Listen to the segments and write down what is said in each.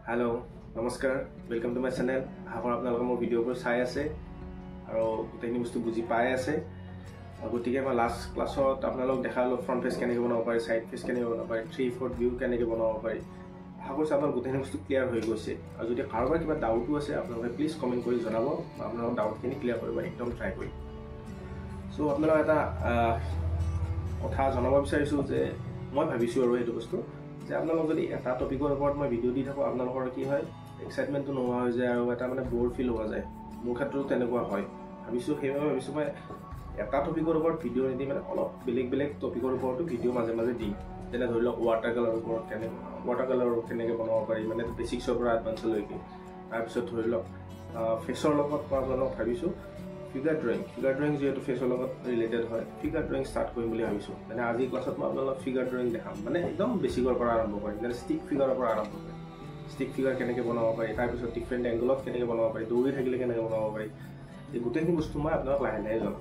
Hello, namaskar. Welcome to my channel. How are you? My video ko sai ase. Aro teni bostu buji pai ase. Gotike ma last class ot apnalok dekhalo front face keneke banabo pare, side face keneke banabo pare, 3/4 view keneke banabo pare. How is apnalok goteni bostu clear hoy goise. Aru jodi karobar kiba doubt ase apnalok please comment kori janabo. Apnalok doubt kini clear koriba ekdom try kori. So apnalok eta kotha janabo bisarisu je moi bhabisu aru etu bostu যে আপোনালোক যদি এটা টপিকৰ ওপৰত মই video দি থাকো আপোনালোকৰ কি হয় এক্সাইটমেন্টটো নোহোৱা হৈ যায় আৰু এটা মানে বোৰ ফিল হোৱা যায় মোৰ ক্ষেত্ৰতো তেনেকুৱা হয় ভাবিছো সেইবাবে ভাবিছো মই এটা টপিকৰ ওপৰত ভিডিও নিদি মানে অলপ বেলেগ টপিকৰ ওপৰতো ভিডিও মাজে মাজে দিম যেনে ধৰি লওক ৱাটাৰ কালাৰৰ কেনেকৈ বনাব পাৰি মানে বেসিক্সৰ পৰা এডভান্সলৈকে তাৰপিছত ধৰি লওক ফেচৰ লগত মই আপোনালোক ভাবিছো ফিগাৰ ড্ৰয়িং যেহেতু ফেচৰ লগত ৰিলেটেড হয় ফিগাৰ ড্ৰয়িং ষ্টাৰ্ট কৰিম বুলি ভাবিছো মানে আজি ক্লাছত মই আপোনালোক ফিগাৰ ড্ৰয়িং দেখাম মানে একদম বেসিকৰ পৰা আৰম্ভ কৰিম মানে ষ্টিক ফিগাৰৰ পৰা আৰম্ভ কৰিম ষ্টিক ফিগাৰ কেনেকৈ বনাব পাৰি তাৰপিছত ডিফাৰেণ্ট এংগলত কেনেকৈ বনাব পাৰি দৌৰি থাকিলে কেনেকৈ বনাব পাৰি এই গোটেইখিনি বস্তু মই আপোনালোক লাহে জনাম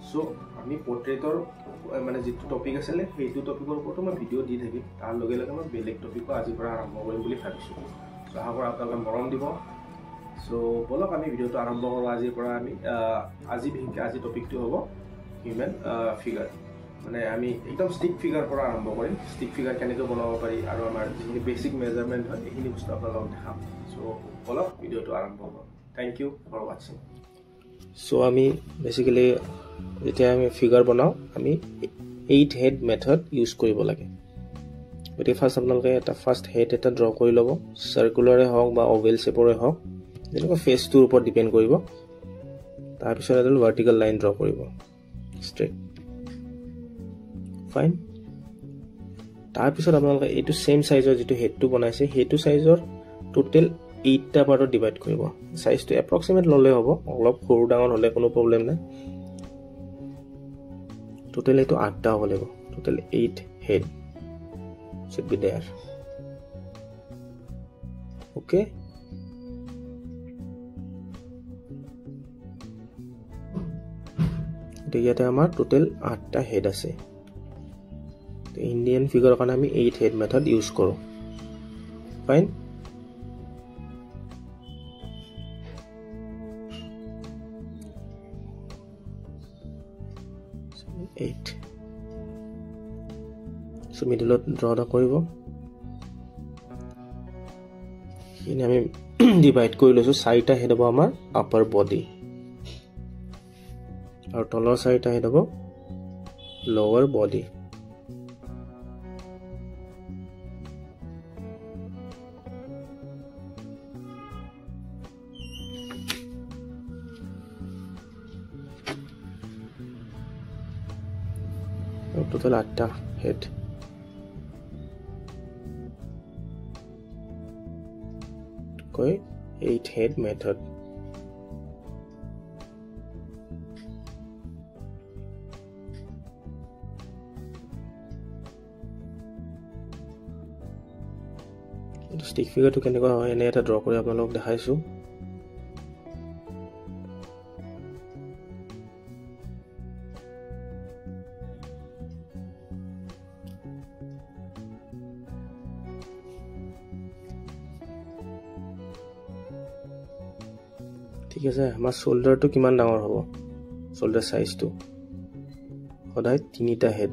সো আমি পোৰ্ট্ৰেটৰ মানে যেটো টপিক আছিলে সেইটো টপিকৰ ওপৰতো মই ভিডিও দি থাকিম তাৰ লগে লগে মই বেলেগ টপিকো আজিৰ পৰা আৰম্ভ কৰিম বুলি ভাবিছো সো আশা কৰোঁ আপোনালোকে মৰম দিব সো বলক আমি ভিডিওটো আৰম্ভ কৰোঁ আজিৰ পৰা আমি আজি টপিকটো হ'ব হিউম্যান ফিগাৰ মানে আমি একদম ষ্টিক ফিগাৰ পৰা আৰম্ভ কৰিম ষ্টিক ফিগাৰ কেনেকৈ বনাব পাৰি আৰু আমাৰ যিখিনি বেসিক মেজাৰমেন্ট হয় এইখিনি বস্তু আপোনালোকক দেখাম সো বলক ভিডিওটো আৰম্ভ কৰোঁ thank you for watching so আমি বেসিক্যালি যেতিয়া আমি ফিগাৰ বনাও আমি 8 হেড মেথড ইউজ কৰিব লাগে গতিকে ফাৰ্স্ট আপোনালোকে এটা ফাৰ্স্ট হেড এটা ড্ৰ কৰি ল'ব সাৰ্কুলাৰে হওক বা ওভেল শেপৰে হওক যেনেকৈ ফেচটোৰ ওপৰত ডিপেন্ড কৰিব তাৰপিছত এডাল ভাৰ্টিকেল লাইন ড্ৰ কৰিব ষ্ট্ৰেট ফাইন তাৰপিছত আপোনালোকে এইটো সেম সাইজৰ যেটো হেডটো বনাইছে হেটো সাইজৰ টোটাল 8টা পাৰ্টত ডিভাইড কৰিব সাইজটো এপ্ৰক্সিমেট ললে হ'ব অলপ সৰু ডাঙৰ হলে কোনো প্ৰবলেম নাই টোটাল এইটো 8টা হ'ব লাগিব total 8 head should be there okay ইয়াতে আমাৰ টোটাল 8টা হেড আছে ইন্ডিয়ান ফিগাৰৰ কাৰণে আমি 8 হেড মেথড ইউজ কৰো ফাইন সো মিডলত ড্ৰ কৰিব ইনি আমি ডিভাইড কৰি লৈছো 4টা হেড হ'ব আমাৰ আপাৰ বডি আৰু তলৰ 4টা হেড হ'ব লোৱাৰ বডি টোটাল 8টা হেড কয় 8 হেড মেথড ষ্টিক ফিগাৰটো কেনেকুৱা হয় এনে এটা ড্ৰ কৰি আপোনালোকক দেখাইছো ঠিক আছে আমাৰ শোল্ডাৰটো কিমান ডাঙৰ হ'ব শোল্ডাৰ সাইজটো সদায় 3টা হেড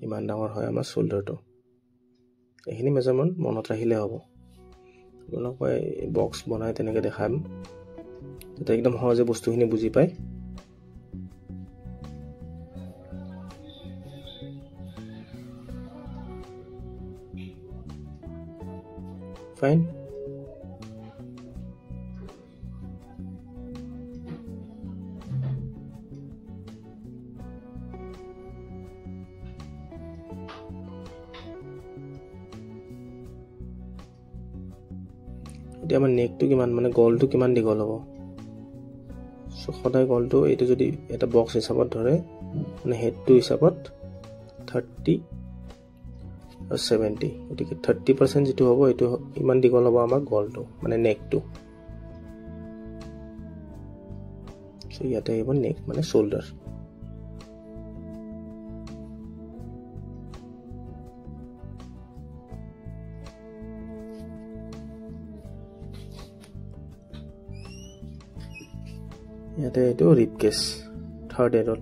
ইমান ডাঙৰ হয় আমাৰ শোল্ডাৰটো এইখিনি মেজাৰমেন্ট মনত ৰাখিলে হ'ব আপোনালোকে বক্স বনাই তেনেকৈ দেখাম যাতে একদম সহজে বস্তুখিনি বুজি পায় ফাইন এতিয়া আমাৰ নেকটো কিমান মানে গলটো কিমান দীঘল হ'ব সো সদায় গলটো এইটো যদি এটা বক্স হিচাপত ধৰে মানে হেডটো হিচাপত 30 আৰু 70 গতিকে 30% যেটো হ'ব এইটো ইমান দীঘল হ'ব আমাৰ গলটো মানে নেকটো সো ইয়াতে আহিব নেক মানে শোল্ডাৰ ইয়াতে এইটো ৰিপ কেছ থাৰ্ড হেডত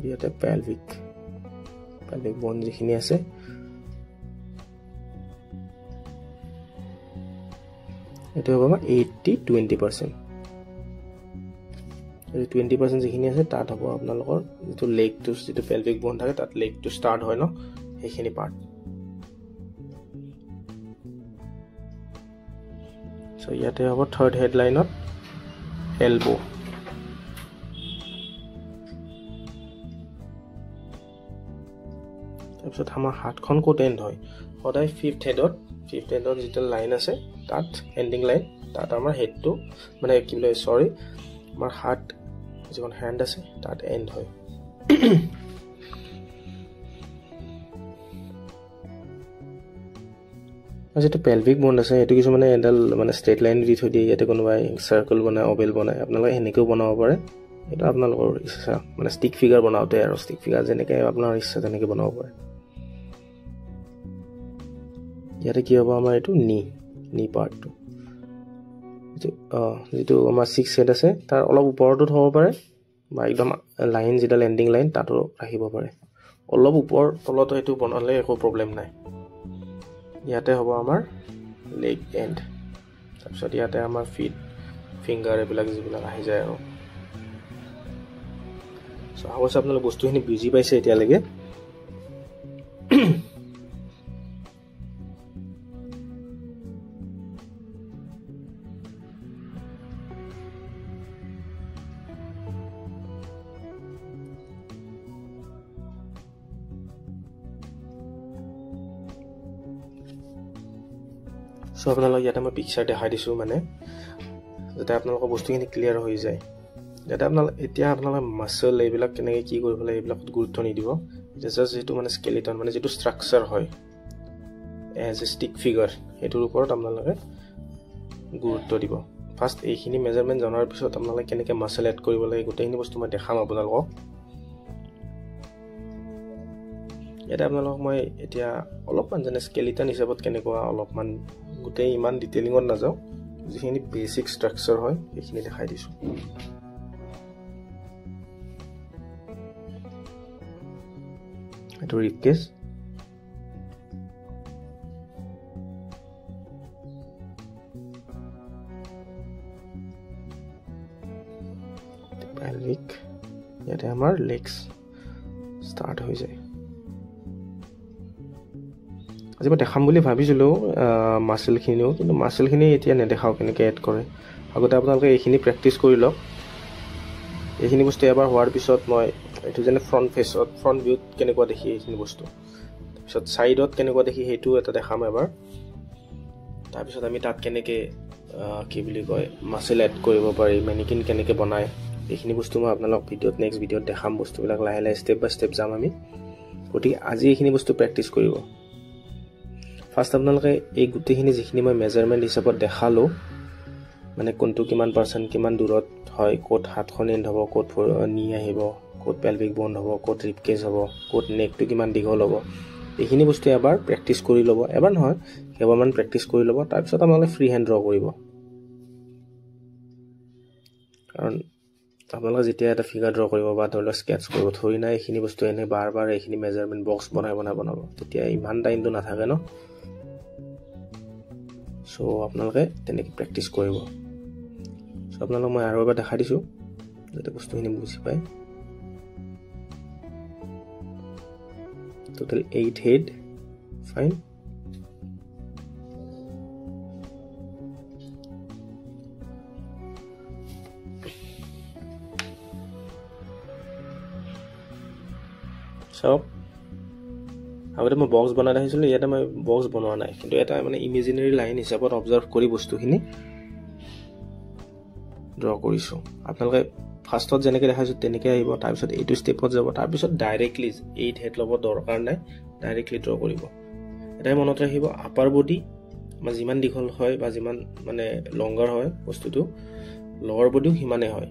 ইয়াতে পেলভিক বোন যিখিনি আছে এইটো হ'ব আমাৰ 80-20%। এই 20% যিখিনি আছে তাত হ'ব আপোনালোকৰ যিটো লেগটো যিটো পেলভিক বোন থাকে তাত লেগটো ষ্টাৰ্ট হয় ন সেইখিনি পাৰ্ট। সো ইয়াতে হ'ব থাৰ্ড হেডলাইনত এলবো। তাৰপিছত আমাৰ হাতখন ক'ত এণ্ড হয় সদায় ফিফথ হেডত যিটো লাইন আছে তাত এণ্ডিং লাইন তাত আমাৰ হেডটো মানে কি বুলি সৰি আমাৰ হাত যিখন হেণ্ড আছে তাত এণ্ড হয়। যিটো পেলভিক বন আছে সেইটো কিছুমানে এডাল মানে ষ্ট্ৰেট লাইন দি থৈ দিয়ে, ইয়াতে কোনোবাই চাৰ্কল বনায় অভেল বনায়, আপোনালোকে সেনেকৈও বনাব পাৰে। এইটো আপোনালোকৰ ইচ্ছা, মানে ষ্টিক ফিগাৰ বনাওঁতে আৰু ষ্টিক ফিগাৰ যেনেকৈ আপোনাৰ ইচ্ছা তেনেকৈ বনাব পাৰে। ইয়াতে কি হ'ব আমাৰ এইটো নি পাৰ্টটো যিটো আমাৰ 6 হেড আছে তাৰ অলপ ওপৰতো থ'ব পাৰে বা একদম লাইন যিটা লেণ্ডিং লাইন তাতো ৰাখিব পাৰে। অলপ ওপৰ তলতো সেইটো বনালে একো প্ৰব্লেম নাই। ইয়াতে হ'ব আমাৰ লেগ এণ্ড, তাৰপিছত ইয়াতে আমাৰ ফিংগাৰ এইবিলাক যিবিলাক আহি যায় আৰু। চ' অৱশ্যে আপোনালোকে বস্তুখিনি বুজি পাইছে এতিয়ালৈকে। চ' আপোনালোক ইয়াতে মই পিকচাৰ দেখাই দিছোঁ মানে যাতে আপোনালোকৰ বস্তুখিনি ক্লিয়াৰ হৈ যায়, যাতে এতিয়া আপোনালোকে মাচল এইবিলাক কেনেকৈ কি কৰিব লাগে এইবিলাকত গুৰুত্ব নিদিব। জাষ্ট যিটো মানে স্কেলিটন মানে যিটো ষ্ট্ৰাকচাৰ হয় এজ এ ষ্টিক ফিগাৰ সেইটোৰ ওপৰত আপোনালোকে গুৰুত্ব দিব। ফাৰ্ষ্ট এইখিনি মেজাৰমেণ্ট জনাৰ পিছত আপোনালোকে কেনেকৈ মাচল এড কৰিব লাগে গোটেইখিনি বস্তু মই দেখাম আপোনালোকক। ইয়াতে আপোনালোকক মই এতিয়া অলপমান যেনে স্কেলিটন হিচাপত কেনেকুৱা অলপমান গোটেই ইমান ডিটেইলিঙত নাযাওঁ, যিখিনি বেচিক ষ্ট্ৰাকচাৰ হয় সেইখিনি দেখাই দিছোঁ। এইটো ৰিপ কেছ, পেলভিক, ইয়াতে আমাৰ লেগছ ষ্টাৰ্ট হৈ যায়। আজি মই দেখাম বুলি ভাবিছিলোঁ মাচেলখিনিও, কিন্তু মাচেলখিনি এতিয়া নেদেখাওঁ কেনেকৈ এড কৰে। আগতে আপোনালোকে এইখিনি প্ৰেক্টিচ কৰি লওক। এইখিনি বস্তু এবাৰ হোৱাৰ পিছত মই এইটো যেনে ফ্ৰণ্ট ভিউত কেনেকুৱা দেখি এইখিনি বস্তু, তাৰপিছত ছাইডত কেনেকুৱা দেখি সেইটোও এটা দেখাম এবাৰ। তাৰপিছত আমি তাত কেনেকৈ কি বুলি কয় মাচেল এড কৰিব পাৰি, মেনিকিন কেনেকৈ বনায়, এইখিনি বস্তু মই আপোনালোক নেক্সট ভিডিঅ'ত দেখাম। বস্তুবিলাক লাহে লাহে ষ্টেপ বাই ষ্টেপ যাম আমি। গতিকে আজি এইখিনি বস্তু প্ৰেক্টিচ কৰিব। ফাৰ্ষ্ট আপোনালোকে এই গোটেইখিনি যিখিনি মই মেজাৰমেণ্ট হিচাপত দেখালোঁ, মানে কোনটো কিমান পাৰ্চেণ্ট কিমান দূৰত হয়, ক'ত হাতখন এণ্ড হ'ব, ক'ত নি আহিব, ক'ত পেলভিক বন হ'ব, ক'ত ৰিপ কেছ হ'ব, ক'ত নেকটো কিমান দীঘল হ'ব, এইখিনি বস্তু এবাৰ প্ৰেক্টিচ কৰি ল'ব। এবাৰ নহয় কেইবাৰমান প্ৰেক্টিচ কৰি ল'ব। তাৰপিছত আপোনালোকে ফ্ৰী হেণ্ড ড্ৰ কৰিব। কাৰণ আপোনালোকে যেতিয়া এটা ফিগাৰ ড্ৰ কৰিব বা ধৰি লওক স্কেটছ কৰিব, ধৰি নাই এইখিনি বস্তু এনে বাৰ এইখিনি মেজাৰমেণ্ট বক্স বনাব, তেতিয়া ইমান টাইমটো নাথাকে ন। চ' আপোনালোকে তেনেকৈ প্ৰেক্টিচ কৰিব। চ' আপোনালোকক মই আৰু এবাৰ দেখাই দিছোঁ যাতে বস্তুখিনি বুজি পায়। Total 8 head, fine. চাওক, আগতে মই বক্স বনাই দেখিছিলোঁ, ইয়াতে মই বক্স বনোৱা নাই, কিন্তু এটা মানে ইমেজিনেৰী লাইন হিচাপত অবজাৰ্ভ কৰি বস্তুখিনি ড্ৰ কৰিছোঁ। আপোনালোকে ফাৰ্ষ্টত যেনেকৈ দেখাইছোঁ তেনেকৈ আহিব, তাৰপিছত এইটো ষ্টেপত যাব, তাৰপিছত ডাইৰেক্টলি 8 হেড ল'ব দৰকাৰ নাই, ডাইৰেক্টলি ড্ৰ কৰিব। এটাই মনত ৰাখিব, আপাৰ বডি আমাৰ যিমান দীঘল হয় বা যিমান মানে লংগাৰ হয় বস্তুটো, লৱাৰ বডিও সিমানে হয়।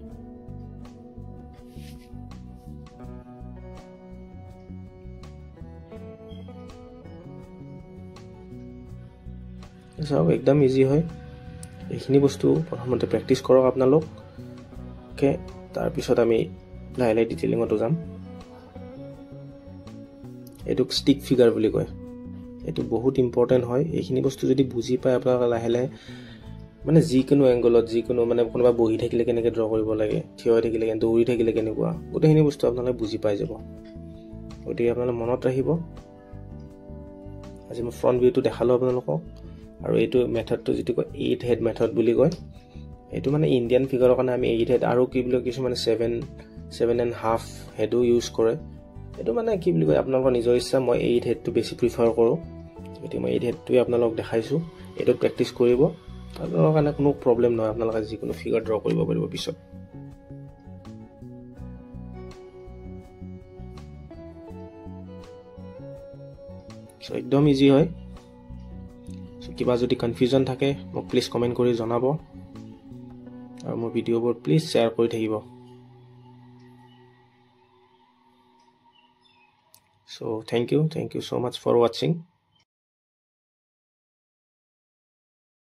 চাওক একদম ইজি হয়। এইখিনি বস্তু প্ৰথমতে প্ৰেক্টিছ কৰক আপোনালোক ওকে তাৰপিছত আমি লাহে লাহে ডিটেইলিঙতো যাম এইটোক ষ্টিক ফিগাৰ বুলি কয় এইটো বহুত ইম্পৰ্টেণ্ট হয় এইখিনি বস্তু যদি বুজি পায় আপোনালোকে লাহে লাহে মানে যিকোনো এংগলত যিকোনো মানে কোনোবা বহি থাকিলে কেনেকৈ ড্ৰ কৰিব লাগে থিয় হৈ থাকিলে কেনেকৈ দৌৰি থাকিলে কেনেকুৱা গোটেইখিনি বস্তু আপোনালোকে বুজি পাই যাব গতিকে আপোনালোকে মনত ৰাখিব আজি মই ফ্ৰণ্ট ভিউটো দেখালোঁ আপোনালোকক আৰু এইটো মেথডটো যিটো কয় 8 হেড মেথড বুলি কয় এইটো মানে ইণ্ডিয়ান ফিগাৰৰ কাৰণে আমি 8 হেড আৰু কি বুলি কিছুমানে 7.5 হেডো ইউজ কৰে এইটো মানে কি বুলি কয় আপোনালোকৰ নিজৰ ইচ্ছা মই 8 হেডটো বেছি প্ৰিফাৰ কৰোঁ গতিকে মই 8 হেডটোৱে আপোনালোকক দেখাইছোঁ এইটো প্ৰেক্টিছ কৰিব আপোনালোকৰ কাৰণে কোনো প্ৰব্লেম নহয় আপোনালোকে যিকোনো ফিগাৰ ড্ৰ কৰিব পাৰিব পিছত সো একদম ইজি হয় সো কিবা যদি কনফিউজন থাকে মোক প্লিজ কমেন্ট কৰি জনাব আৰু মোৰ ভিডিঅ'বোৰ প্লিজ শ্বেয়াৰ কৰি থাকিব so thank you so much for watching